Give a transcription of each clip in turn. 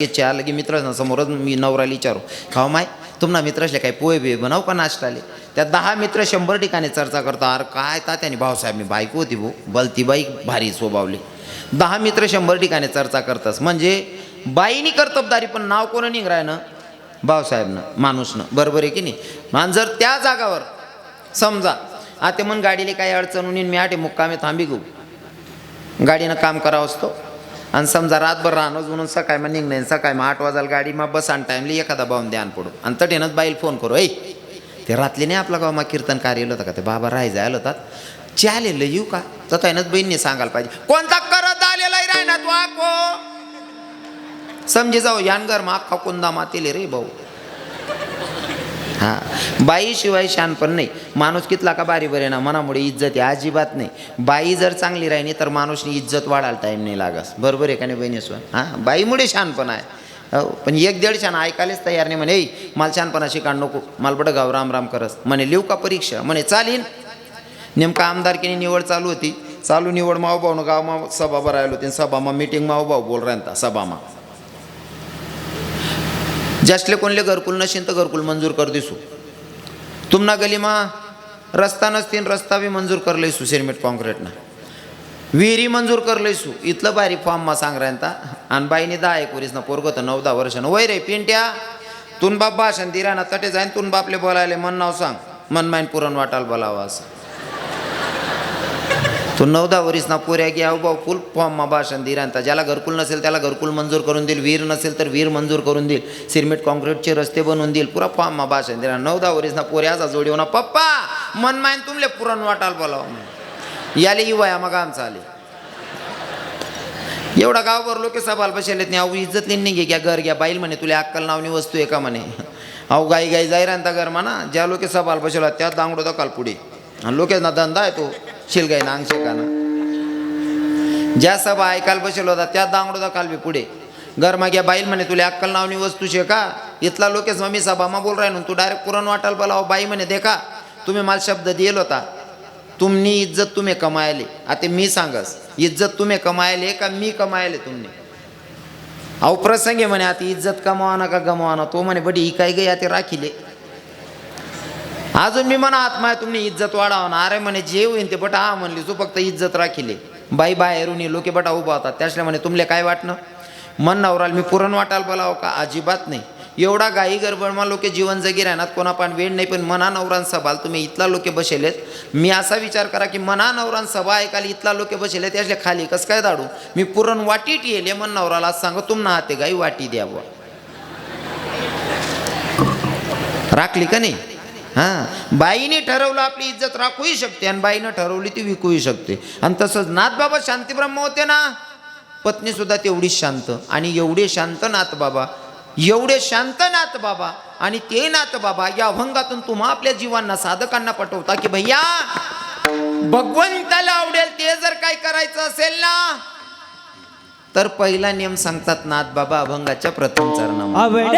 चहा लगे मित्रांना समोरच मी नवराला विचारू खाऊ माय तुम्हाला मित्राशले काही पोहे बिहे बनाव का नाश्ताले. त्या 10 मित्र 100 ठिकाणी चर्चा करता. अरे काय तात्याने भाऊसाहेब मी बायको होती भाऊ बलती बाई भारी स्वभावली. 10 मित्र 100 ठिकाणी चर्चा करतस म्हणजे बाईनी कर्तबदारी पण नाव कोण निघराय ना भाऊसाहेबनं माणूसनं. बरोबर आहे की नाही. आणि जर त्या जागावर समजा आता मग गाडीला काही अडचण येईन मी आठे मुक्कामे थांबी घेऊ गाडीनं काम करावं असतो आणि समजा रातभर राहणं म्हणून सकाळी मग निघणे सकाळी मग 8 वाजायला गाडी मग बस आणि टाईमली एखादा बाहून द्यान पडू आणि तटेनच बाईल फोन करू ऐ ते रातले नाही आपला गाव मग कीर्तन कार्य होतं का ते बाबा राही जायला होतात चालेल येऊ का तथानच बहिणीने सांगायला पाहिजे कोणता करत आलेला राही ना तू आको समजे जाऊ यानगर मग अख्खा कुंदा मातेले रे भाऊ. हां बाई शिवाय शानपण नाही. माणूस कितला का बारी बरे ना मनामुळे इज्जत आहे अजिबात नाही. बाई जर चांगली राहिली तर माणूसनी इज्जत वाढायला टाईम नाही लागस. बरोबर आहे का नाही बहिणीस्वा. हां बाईमुळे शानपण आहे. हो पण 1-1.5 शान ऐकायलाच तयार नाही म्हणे मला शानपणा शिकाण नको मला बडं गाव राम राम करस म्हणे लिहू का परीक्षा म्हणे चालीन. नेमका आमदारकीने निवड चालू होती. चालू निवड माऊभाऊनं गाव मा सभा भरायला होती सभामा मीटिंग माऊभाऊ बोल राहता सभामा जास्तले कोणले घरकुल नसेल तर घरकुल मंजूर कर दिसू तुमना गलीमा रस्ता नसतील रस्ता बी मंजूर कर लईसू सिरमेट कॉन्क्रीटना विहिरी मंजूर कर लईसू इथलं बारी फॉर्ममा सांग राहता. आणि बाईने 10-1 वर्षनं पोरगं तर 9-10 वर्षानं वय रे पिंट्या तुन बाप भाषण दिरा ना तटे जाईन तुन बापले बोलायले मन नाव सांग मन माईन पुरण वाटाल बोलावा असं तो 9-10 वर्षना पोऱ्या की भाऊ फुल फॉर्ममा भाषण दे राहता. ज्याला घरकुल नसेल त्याला घरकुल मंजूर करून देईल विहीर नसेल तर विहीर मंजूर करून देईल सिरमेट कॉन्क्रीटचे रस्ते बनवून देईल पुरा फॉर्ममा भाषण दिला. 9-10 वर्षना पोऱ्याचा जोडी होणार पप्पा मन माईन तुमले पुरण वाटाल बोलावं याले युवा मग आमचा आले एवढा गावभर लोक सभाल बसेलेत नाही अहो इज्जत नाही घे घ्या घर घ्या बाईल म्हणे तुला अक्कल नावनी वस्तू आहे का म्हणे. अहो गाई गाई जाई राहता घर म्हणा ज्या लोक सभाल बसवला त्यात दांगडो दकाल पुढे आणि लोकेशना धंदा आहे तो शिलगाई ना अंगशेकाना ज्या सभा ऐकायला बसेल होता त्या दांगडो दकाल बी पुढे घर माग्या बाईल म्हणे तुला अक्कल नावनी वस्तू शे का इथला लोकेश मग मी सभामा बोल राहिलो तू डायरेक्ट पुरण वाटाल बोलाव बाई म्हणे देखा तुम्ही मला शब्द दिल होता तुमनी इज्जत तुम्ही कमायले. आता मी सांगस इज्जत तुम्ही कमायले का मी कमायले तुमने. अहो प्रसंगे म्हणे आता इज्जत कमावा ना का गमावा ना तो म्हणे बडी ही काय गे ते राखीले अजून मी म्हणा आत्मा तुम्ही इज्जत वाढावा ना अरे म्हणे जे होईन ते बटा हा म्हणली तू फक्त इज्जत राखीले. बाई बाहेरून लोके बटा उभा होतात त्यासल्या म्हणे तुमले काय वाटणं मन नवराल मी पुरण वाटाल बोलावं का अजिबात नाही. एवढा गाई गरबडमा लोके जीवन जगी राहणार कोणा पण वेळ नाही पण मना नवरान सभाल तुम्ही इथला लोके बसेलेत. मी असा विचार करा की मना नवरान सभा ऐकायला इथला लोके बसेले त्यासले खाली कसं काय दाडू मी पुरण वाटीट येले मन नवराला सांग तुमना हाते गाई वाटी द्यावं राखली का नाही. हां बाईने ठरवलं आपली इज्जत राखूही शकते आणि बाईनं ठरवली ती विकूही शकते. आणि तसंच नाथबाबा शांतीब्रह्म होते ना पत्नी सुद्धा तेवढीच शांत आणि एवढे शांत नाथबाबा एवढे शांत नाथबाबा आणि ते नाथबाबा या अभंगातून तुम्हा आपल्या जीवांना साधकांना पटवता की भैया भगवंताला आवडेल ते जर काय करायचं असेल ना तर पहिला नियम सांगतात नाथबाबा अभंगाच्या प्रथम चरणामध्ये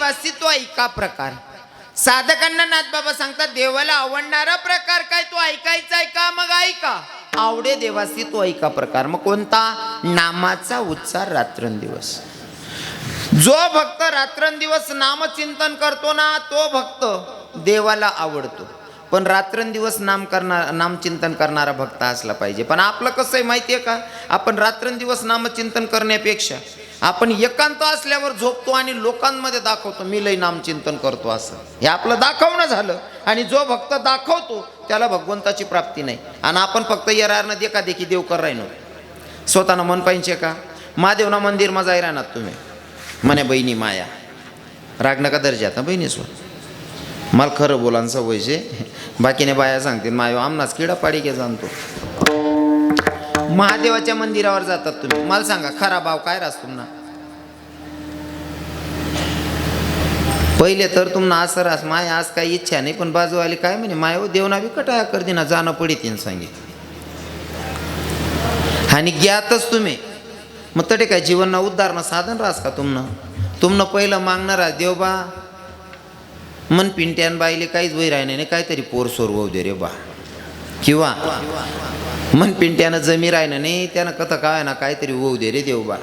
देवासी तो ऐका प्रकार. साधकांना नाथबाबा सांगतात देवाला आवडणारा प्रकार काय तो ऐकायचा आहे का, मग ऐका. आवडे देवासी तो ऐका प्रकार. मग कोणता? नामाचा उच्चार रात्रंदिवस. जो भक्त रात्रंदिवस नामचिंतन करतो ना तो भक्त देवाला आवडतो. पण रात्रंदिवस नामचिंतन करणारा भक्त असला पाहिजे. पण आपलं कसं आहे माहिती आहे का, आपण रात्रंदिवस नामचिंतन करण्यापेक्षा आपण एकांत असल्यावर झोपतो आणि लोकांमध्ये दाखवतो मी लई नामचिंतन करतो असं. हे आपलं दाखवणं झालं. आणि जो भक्त दाखवतो त्याला भगवंताची प्राप्ती नाही. आणि आपण फक्त येरारनं देखी देव कर राहिनो. स्वतःनं मन पाहिजे का महादेवना मंदिरमा जाई राहणार तुम्ही म्हणे बहिणी माया राग नका दर्जा आता बहिणी स्व मला खरं बोलान सवय शे. बाकीने बाया सांगतील मायो आमनाच किडा पाडी घे जाणतो. महादेवाच्या मंदिरावर जातात तुम्ही, मला सांगा खरा भाव काय रास तुम्हाला? पहिले तर तुम्हाला असं रास माय आज काही इच्छा नाही, पण बाजू आली काय म्हणे माय हो देवना विकटाया कर दिना जाणं पडितीन सांगे आणि ज्ञातच तुम्ही. मग तडे काय जीवनना उद्धारणं साधन रास का तुमनं पहिलं मागणार देवबा मन पिंट्यान बाईले काहीच वय राहिने नाही काहीतरी पोर सोर होऊ दे रे बा. किंवा मन पिंट्यानं जमी राहिनं नाही त्यानं कथा काय ना काहीतरी होऊ दे रे देवबा.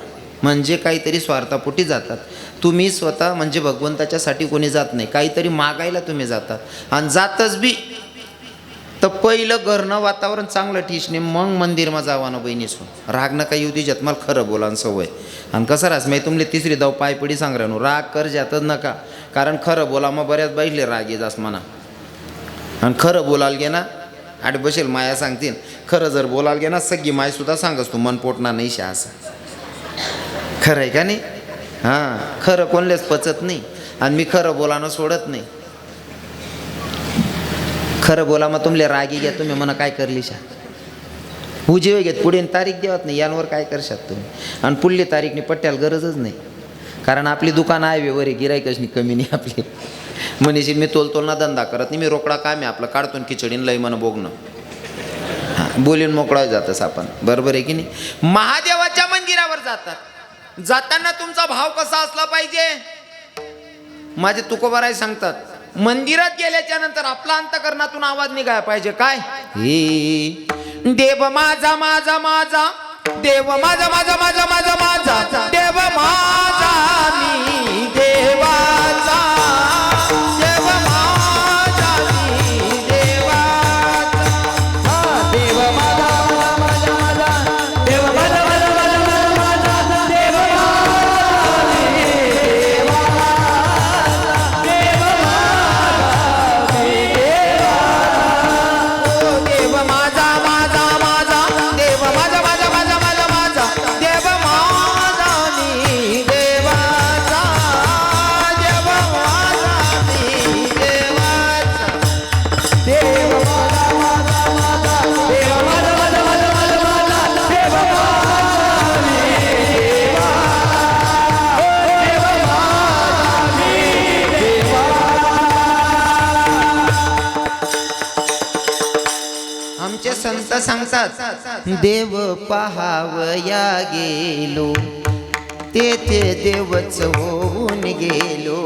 म्हणजे काहीतरी स्वार्थापोटी जातात तुम्ही. स्वतः म्हणजे भगवंताच्यासाठी कोणी जात नाही, काहीतरी मागायला तुम्ही जातात. आणि जातच बी तर पहिलं घरनं वातावरण चांगलं ठिशने मग मंदिरमा जावानं बहिणीसून. राग नका येऊ दिजत मला खरं बोलान सवय. आणि कसं रास मी तुमले तिसरी दाव पायपडी सांग राहणू राग कर जातच नका. कारण खरं बोला मग बऱ्याच बाईले राग ये जास म्हणा. आणि खरं बोलाल गे ना आठ बसेल माया सांगतील. खरं जर बोलाल गे ना सगळी माय सुद्धा सांगस तू मन पोटणार नाही शा असं. खरं आहे का नाही? हां खरं कोणलेच पचत नाही. आणि मी खरं बोलानं सोडत नाही. खरं बोला मग तुमले रागी घ्या तुम्ही म्हणा काय करली शा उजेवे घेत पुढे तारीख देवत नाही यांवर काय करशात तुम्ही. आणि पुढली तारीखनी पट्ट्याला गरजच नाही. कारण आपली दुकान आहे वर गिरायकच नाही कमी नाही आपली. म्हणीशी मी तोलतोलना धंदा करत नाही, मी रोकडा काम आहे आपलं काढतून खिचडीन लई मन बोगणं. हां बोलून मोकळा जातस आपण. बरोबर आहे की नाही? महादेवाच्या मंदिरावर जातात. जाताना तुमचा भाव कसा असला पाहिजे? माझे तुकोबाराय सांगतात मंदिरात गेल्याच्या नंतर आपला अंतकरणातून आवाज निघाला पाहिजे काय? हे देव माझा माझा माझा देव माझा माझा माझा माझा माझा देव माझा मी देवाचा देव माझा मी देवाचा देव माझा माझा माझा देव माझा माझा माझा माझा माझा देव संत सांगतात देव पहावया गेलो तेथे देवच होऊन गेलो.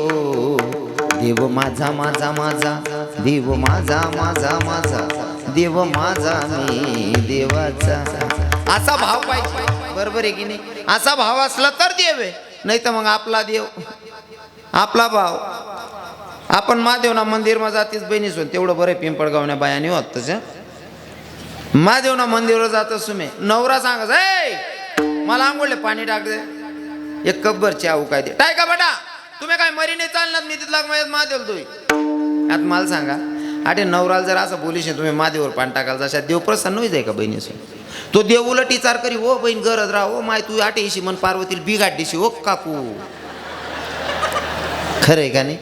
देव माझा माझा माझा देव माझा माझा माझा देव माझा मी देवाचा. असा भाव पाहिजे. बरोबर आहे की नाही? असा भाव असला तर देव आहे, नाही तर मग आपला देव आपला भाव. आपण महादेवना मंदिरमा जातीच बहिणी सोन तेवढं बरं पिंपळगावण्या बायानी होत तसं. महादेवना मंदिरावर जातच तुम्ही नवरा सांगत मला आंघोळले पाणी टाक दे एक कपभर चाऊ काय दे टाय का बेटा तुम्ही काय मरी नाही चालणार मी तिथला महादेव तुम्ही. आता मला सांगा अरे नवराला जर असं बोलीश तुम्ही महादेवर पाणी टाकायला जशा देव प्रसन्न होई जाय का बहिणीशी? तो देव उलट विचार करी हो बहीण गरज राह हो माय तू आटेशी मन पार्वतीला बिघाड दिशी हो काकू. खरं आहे का नाही?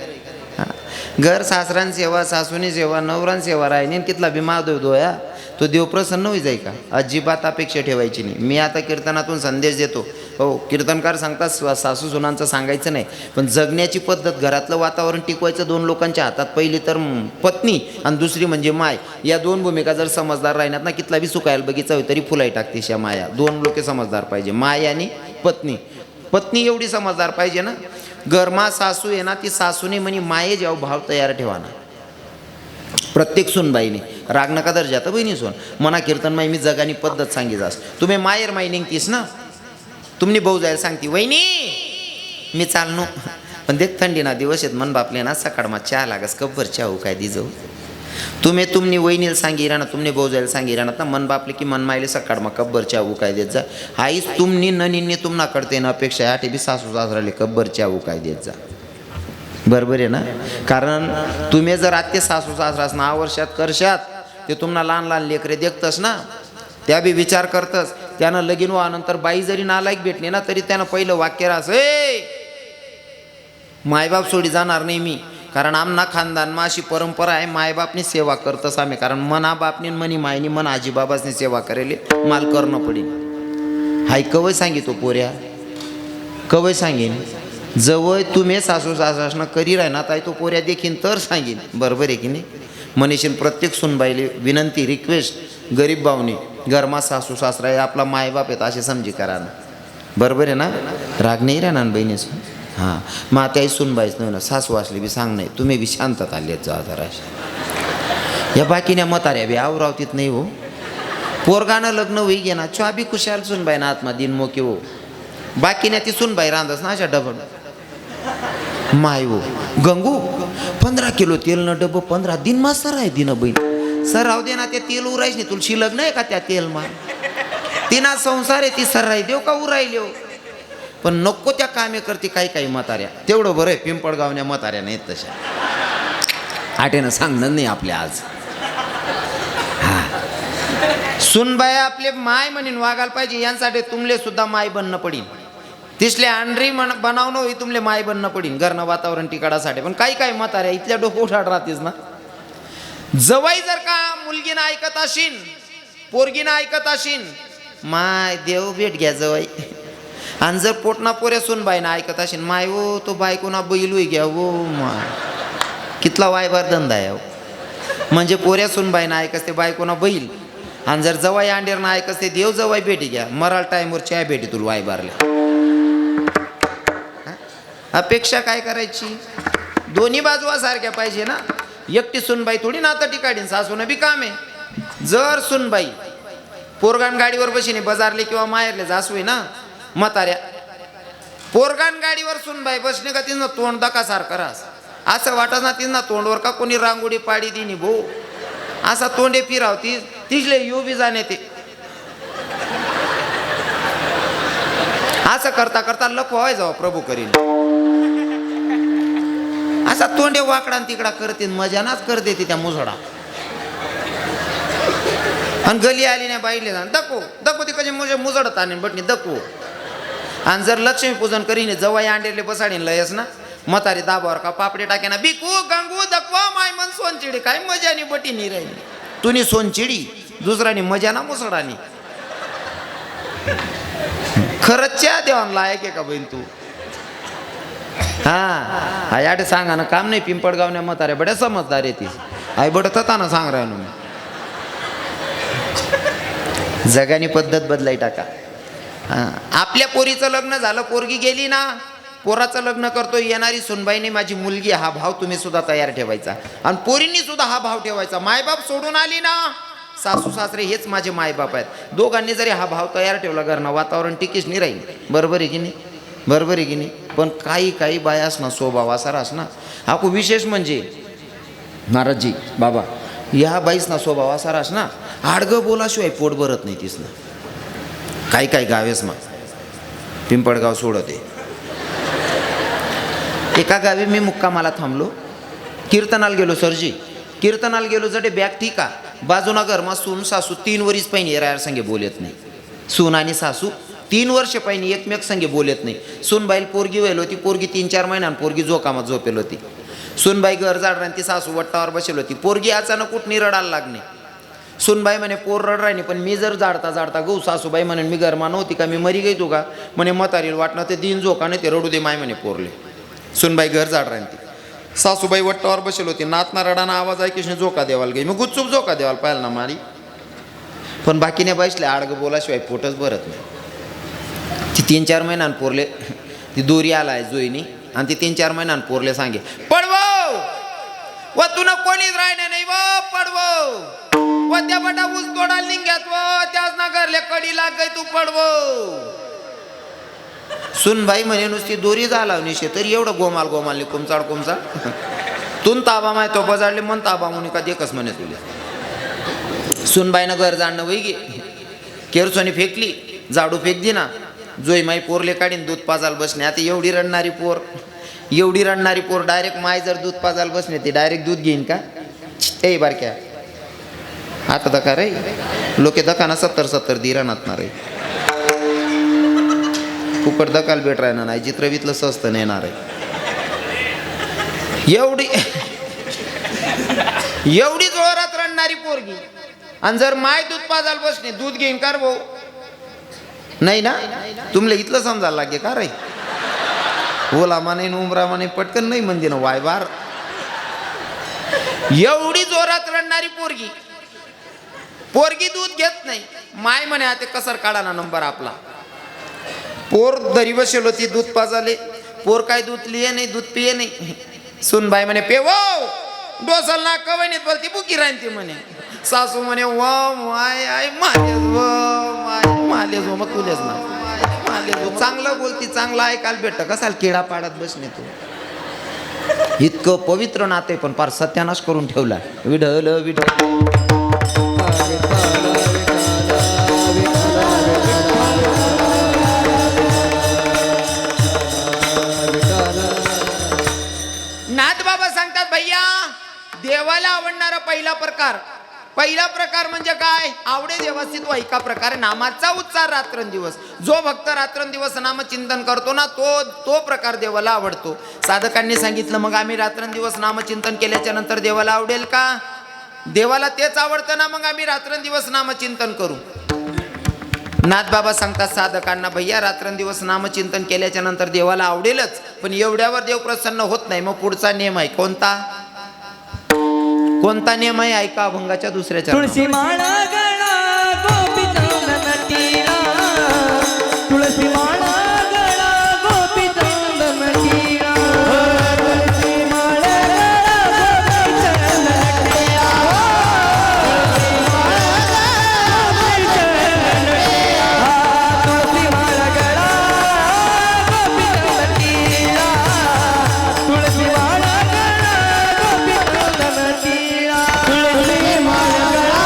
घर सासरान सेवा सासूनी सेवा नवरान सेवा राहिनी कितला बी महादेव दोया तो देव प्रसन्न होई जाई का? अजिबात अपेक्षा ठेवायची नाही. मी आता कीर्तनातून संदेश देतो हो कीर्तनकार सांगतात सासू सुनांचं सांगायचं नाही, पण जगण्याची पद्धत घरातलं वातावरण टिकवायचं दोन लोकांच्या हातात. पहिली तर पत्नी आणि दुसरी म्हणजे माय. या दोन भूमिका जर समजदार राहण्यात ना कितला बी सुकायला बगीचा होई तरी फुलाई टाकते शा माया. दोन लोके समजदार पाहिजे माय आणि पत्नी. पत्नी एवढी समजदार पाहिजे ना. गरमा सासू आहे ना, ती सासूने म्हणे माये जेव्हा भाव तयार ठेवा ना, प्रत्येक सुनबाईने राग नका दर्जात बहिणी सोन मना कीर्तन माई मी जगानी पद्धत सांगितलास. तुम्ही मायर माई निघतीस ना, तुम्ही भाऊ जायला सांगती वहिनी मी चालनो, पण देख थंडी ना दिवस आहेत मन बापले ना सकाळ मा चहा लागस कब्बर चहा हो काय दिजो. तुम्ही वहिनीला सांगी राहणार, तुमने भाऊ जायला सांगी राहणार ना मन बापले की मन मायले सकाळ मा कब्बर चहा हो काय देत जा. आईच तुमनी ननींनी तुम्हाला करते ना अपेक्षा आठे बी सासू सासराले कब्बर चहा हो काय देत जा. बरोबर आहे ना. कारण तुम्ही जर आत्ते सासू सासरास ना वर्षात करशात ते तुम्हाला लहान लहान लेकरे देखतस ना, त्या बी विचार करतस. त्यानं लगीन व्हानंतर बाई जरी नालायक भेटली ना तरी त्यानं पहिलं वाक्य राहस मायबाप सोडी जाणार नाही मी. कारण आमना खानदानमा अशी परंपरा आहे मायबापनी सेवा करतस आम्ही. कारण मना बापनी मनी मायनी मन आजीबाबासनी सेवा करेले माल करणं पडेल. हाय कवय सांगितो पोऱ्या, कवय सांगेन जवळ तुम्ही सासू सासरासनं करी राही ना ताई तो पोऱ्या देखीन तर सांगेन. बरोबर आहे की नाही. मनीषीन प्रत्येक सुनबाईले विनंती रिक्वेस्ट गरीब भावनी घरमा सासू सासरा आहे आपला मायबाप आहेत असे समजी करा ना. बरोबर आहे ना. राग नाही राहणार बहिणीच. हां मग त्याही सुनबाईच नाही ना सासू असली बी सांग नाही तुम्ही बी शांतत आले जा जरा. या बाकीने मताऱ्या बी आवरावतीत नाही हो. पोरगानं लग्न होई गे ना चहा बी खुशाल सुनबाई ना आत्मा दिन मोके हो. बाकीने ती सुनबाई रांधस ना अशा डबल माय हो. गंगू 15 किलो तेल न डब 15 दिन मा सर आहे दिन बहीण सर राहू दे ना ते तेल उरायच नाही तुला शिल्लक नाही का त्या तेल मा तिना संसार आहे ती सर राही देव का उरायले हो. पण नको त्या कामे करते काही काही म्हाताऱ्या. तेवढं बरं आहे पिंपळगावण्या म्हाताऱ्या नाहीत तशा. आटेनं सांगणार नाही आपल्या आज. हा सुनबाई आपले माय म्हणून वागायला पाहिजे. यांसाठी तुमले सुद्धा माय बनणं पडीन. तिसले अंड्री बनावणं होई तुमले माय बनणं पडीन घरनं वातावरण टिकाडासाठी. पण काही काही म्हाताऱ्या इथल्या डोकं उठाड राहतेच ना. जवाई जर का मुलगीनं ऐकत असीन पोरगीनं ऐकत असीन माय देव भेट घ्या जवाई. आणि जर पोटना पोऱ्या सुनबाईनं ऐकत असेल माय हो तो बायकोना बैल होई घ्या हो माय कितला वायबार धंदा आहे. म्हणजे पोऱ्या सुनबाईनं ऐकस ते बायकोना बैल. आणि जर जवाई अंडेरनं ऐकस ते देव जवाई भेटी घ्या मराल टाईमवर चहा भेटी तुला वायबारल्या. अपेक्षा काय करायची. दोन्ही बाजूवा सारख्या पाहिजे ना. एकटी सुनबाई थोडी नातं टिकाडीन सासून बी काम आहे. जर सुनबाई पोरगान गाडीवर बशीने बजारले किंवा माहेरले जासू ना म्हाताऱ्या पोरगान गाडीवर सुनबाई बसणे का तिनं तोंड दका सारखं रास असं वाटत ना तिनं तोंडवर का कोणी रांगोळी पाडी दिनी भाऊ असा तोंडे फिरावती तिथले येऊ बी जाणे ते असं करता करता लपवाय जावं प्रभू करीन. असा तोंडे वाकडा तिकडा करते मजा नाच करते ती त्या मुसडा. आणि गली आली नाही बाईले दको दको ती कशी मुजडत आणि बटणी दको. आणि जर लक्ष्मी पूजन करीने जवाई अंडेले बसाडीन लयस ना म्हातारी दाबावर का पापडे टाके ना बिकू गंगू दकवा माय मन सोनचिडी काय मजानी बटी नाही राहिली. तुनी सोनचिडी दुसरानी मजा ना मुसडानी. खरंच च्या देवान लायक आहे का बहीण तू. हा याट सांगा ना काम नाही पिंपळगावण्या म्हाताऱ्या बड्या समजदार येते आई बड तथा ना सांग राहिलो मी. जगानी पद्धत बदलाई टाका. आपल्या पोरीचं लग्न झालं पोरगी गेली ना पोराचं लग्न करतो येणारी सुनबाईने माझी मुलगी हा भाव तुम्ही सुद्धा तयार ठेवायचा. आणि पोरींनी सुद्धा हा भाव ठेवायचा. मायबाप सोडून आली ना सासू सासरे हेच माझे मायबाप आहेत. दोघांनी जरी हा भाव तयार ठेवला घरनं वातावरण टिकीच नाही राहील. बरोबर आहे की नाही. बरोबर आहे की नाही. पण काही काही बायास ना स्वभाव असा रास ना आपू विशेष म्हणजे महाराजजी बाबा ह्या बाईस ना स्वभाव असा रास ना आडगं बोलाशिवाय पोट भरत नाही तीस ना. काही काही गावेस मग पिंपळगाव सोडते. एका गावी मी मुक्कामाला थांबलो. कीर्तनाला गेलो सरजी कीर्तनाला गेलो जडे बॅग ठीक आ बाजूना घरमा सून सासू 3 वर्ष पहिने रायर संगे बोलत नाही. सून आणि सासू 3 वर्ष पहिने एकमेक संगे बोलत नाही. सूनबाईल पोरगी व्हायला होती. पोरगी 3-4 महिन्यानं पोरगी जोकामात झोपेल होती. सूनबाई घर जाड राहून ती सासू वट्टावर बसेल होती. पोरगी अचानक कुठनी रडायला लागणे. सूनबाई म्हणे पोर रड राहिनी पण मी जर जाडता जाडता गहू सासूबाई म्हणे मी घरमा नव्हती का मी मरी गई तू का म्हणे म्हातारील वाटणं ते दिन झोकाने ते रडू दे माय म्हणे पोरले. सूनबाई घर जाड राहती. सासूबाई वट्टावर बसेल होती. नातना रडाना आवाज ऐकीशने झोका देवाला गई. मग गुपचूप झोका देवाला पाहिलं ना मारी. पण बाकीने बसले आडगं बोलाशिवाय पोटच भरत नाही. ती 3-4 महिन्यानं पोरले ती दोरी आलाय जोईनी आणि ती 3-4 महिन्यानं पोरले सांगे पडवो व तुला कोणीच राहिलं नाही व पडवो व त्या बटा ऊस तोडायला निघ्यात व त्याच ना घरले कडी लाग गई तू पडवो. सुनबाई म्हणे नुसती दोरी झाला निशे तरी एवढं गोमाल गोमाल कुमचाड तून ताबा माय तो बजाडले मन ताबा म्हणून का देखच म्हणे तुले. सुनबाईनं घर जाणं वै गे केरसोनी फेकली झाडू फेक दि ना जोई माई पोरले काढीन दूध पाजायला बसणे. आता एवढी रडणारी पोर डायरेक्ट माय जर दूध पाजायला बसणे ती डायरेक्ट दूध घेईन का. ए बारक्या आता दका रे लोके दकाना 70 दी राहणार रे फुकट दकाल भेट राहणार नाही चित्रवीतलं स्वस्त नेणार आहे. एवढी जोरात रडणारी पोरगी आणि जर माय दूध पाजायला बसणे दूध घेईन का भाऊ नाही ना. तुमले इथलं समजायला लागे का रे ओला माने उमरा माने पटकन नाही म्हणजे ना वाय बार. एवढी जोरात रडणारी पोरगी दूध घेत नाही. माय म्हणे आता कसर काढा ना नंबर आपला. पोर दरी बसेल होती दूध पाजाले पोर काय दूध लिये नाही दूध पिये नाही. सुनबाई म्हणे पेवो डोसल ना कवनीत बोलती बुकी राहते म्हणे. सासू म्हणे व माय आय मालेज मग तुलेच ना मालेज चांगलं बोलती चांगलं ऐकायला भेटतं कसाल किडा पाडत बसणे तू. इतकं पवित्र नाते पण फार सत्यानाश करून ठेवला. विढल विढल नाथ बाबा सांगतात भैया देवाला आवडणारा पहिला प्रकार म्हणजे काय आवडे देवासी तो ऐका प्रकार नामाचा उच्चार रात्रंदिवस. जो भक्त रात्रंदिवस नामचिंतन करतो ना तो प्रकार देवाला आवडतो. साधकांनी सांगितलं मग आम्ही रात्रंदिवस नामचिंतन केल्याच्या नंतर देवाला आवडेल का. देवाला तेच आवडतं ना मग आम्ही रात्रंदिवस नामचिंतन करू. नाथ बाबा सांगतात साधकांना भैया रात्रंदिवस नामचिंतन केल्याच्या नंतर देवाला आवडेलच पण एवढ्यावर देव प्रसन्न होत नाही. मग पुढचा नियम आहे कोणता नियम आहे ऐका अभंगाच्या दुसऱ्या तुळशी माळा गळा गोपी चंदन तीरा तुळसी माळा गळा गोपी चंदन तीरा तुळसी माळा गळा गोपी चंदन तीरा तुळसी माळा गळा गोपी चंदन तीरा तुळसी माळा गळा गोपी चंदन तीरा तुळसी माळा गळा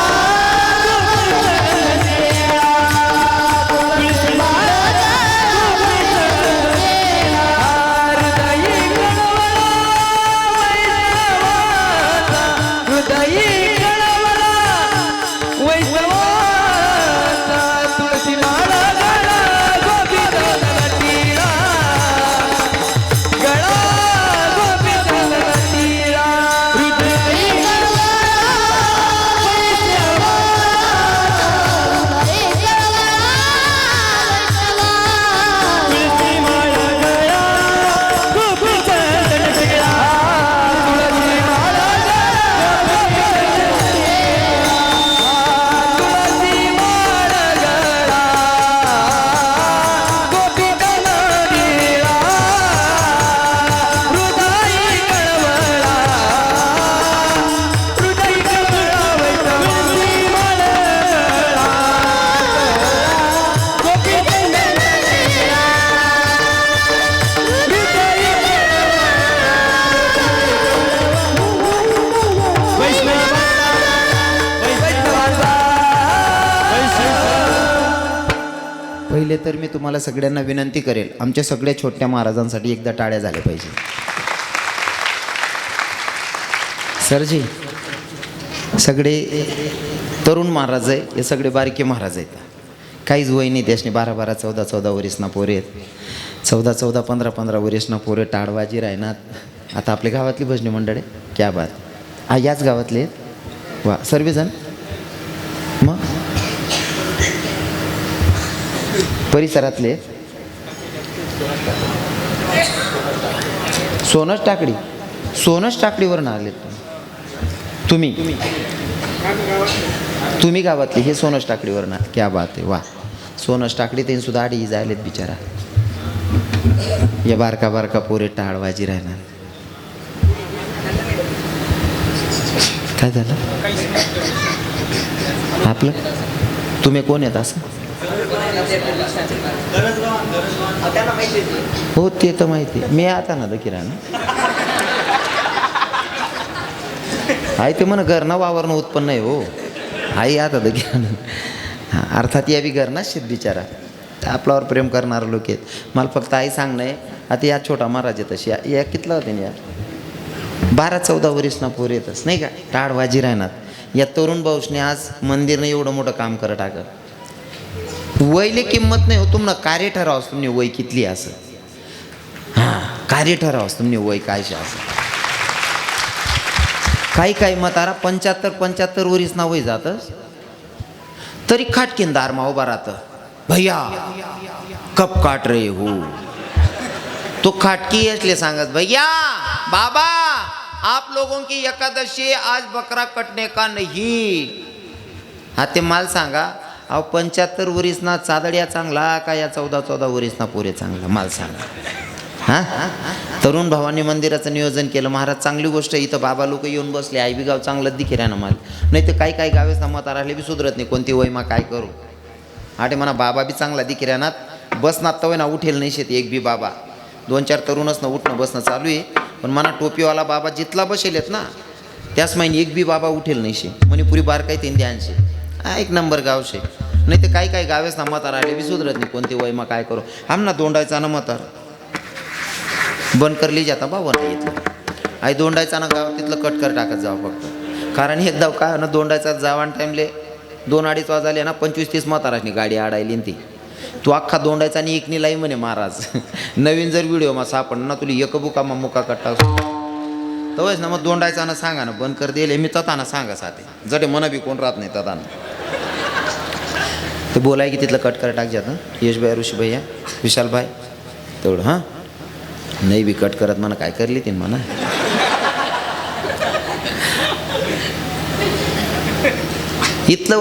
पहिले तर मी तुम्हाला सगळ्यांना विनंती करेल आमच्या सगळ्या छोट्या महाराजांसाठी एकदा टाळ्या झाल्या पाहिजे. सरजी सगळे तरुण महाराज आहे हे सगळे बारके महाराज आहेत. काहीच वय नाही त्याशने 12-12 14-14 वर्षना पोरे आहेत 14-14 15-15 वर्षना पोरे टाळवाजी राहणार. आता आपल्या गावातली भजनी मंडळ आहे क्या बात याच गावातले आहेत वा सर्वजण. मग परिसरातले सोनच टाकडीवरून आले तुम्ही गावातले हे सोनच टाकडीवरून क्या बात आहे वा. सोनच टाकडी त्यांनी सुद्धा आडी जायलेत बिचारा. या बारका बारका पोरे टाळवाजी राहणार. काय झालं आपलं? तुम्ही कोण येत असं? हो ते तर माहिती. मी आता ना किराणा आई ते म्हण घरनं वावरनं उत्पन्न आहे हो. आई आता किराणा हां, अर्थात या बी घरनाच शेत बिचारा. आपल्यावर प्रेम करणारे लोक आहेत. मला फक्त आई सांगणं आहे, आता या छोटा महाराज आहे तशी या कितला होते ना या 12-14 वर्षना पोर येतच नाही का टाळवाजी राहणार. या तरुण भाऊसने आज मंदिरनं एवढं मोठं काम करत टाकत. वयले किंमत नाही हो, तुम्हाला कार्य ठरावस तुम्ही वय कितली असं. हां, कार्य ठरावस तुम्ही वय कायशे असं. काही म्हातारा 75-75 वर्ष ना वय जातच तरी खाटकीन दारमा उभा राहतं. भैया कब काट रहे हो. तो खाटकी इसलिए सांगत भैया बाबा आप लोगों की एकादशी आज बकरा कटने का नहीं. हा ते माल सांगा अहो 75 वर्षना चादड्या चांगला का या 14-14 वर्षना पोरे चांगला माल सांगा. हां, तरुण भावांनी मंदिराचं नियोजन केलं. महाराज चांगली गोष्ट आहे. इथं बाबा लोक येऊन बसले. आई बी गाव चांगलंच दिखे ना माल. नाही तर काही गावेच ना मत राहिले बी सुधरत नाही. कोणती वयमा काय करू. आठे म्हणा बाबा बी चांगला दिखे राहणार. बसनात तवय ना उठेल नाही शेती एक बी बाबा. 2-4 तरुणच ना उठणं बसणं चालू आहे. पण म्हणा टोपीवाला बाबा जितला बसेलेत ना त्याच महिने एक बी बाबा उठेल नाही शे. मणिपुरी बार काही ते ध्यानशे. हा एक नंबर गाव शे. नाही तर काही गावेच ना म्हातार आले बी सुधरत नाही. कोणती वय मग काय करू. आम ना दोंडायचा ना म्हातार बंद करली जाता बाबा नाही येतलं. आई दोंडायचा ना गाव तिथलं कट टाकत जावं फक्त. कारण एकदा काय ना दोंडायचा जावान टाईमले 2-2:30 वाजले ना 25-30 म्हाताराची गाडी आडायली ती. तू अख्खा दोंडायचा आणि एक निलाई म्हणे महाराज. नवीन जर व्हिडिओ मग सापड ना तुला एक बुका मग मुका कट्टा तवच ना मग दोंडायचा ना सांगा ना बंद कर दिले. मी तताना सांगा साथे जडे मन बी कोण राहत नाही तताना. ते बोलाय की तिथलं कट टाक जातं. यशभाई ऋषी भैया विशालभाई तेवढं हां नाही बी कट करत म्हणा काय करली ती म्हणा. इथलं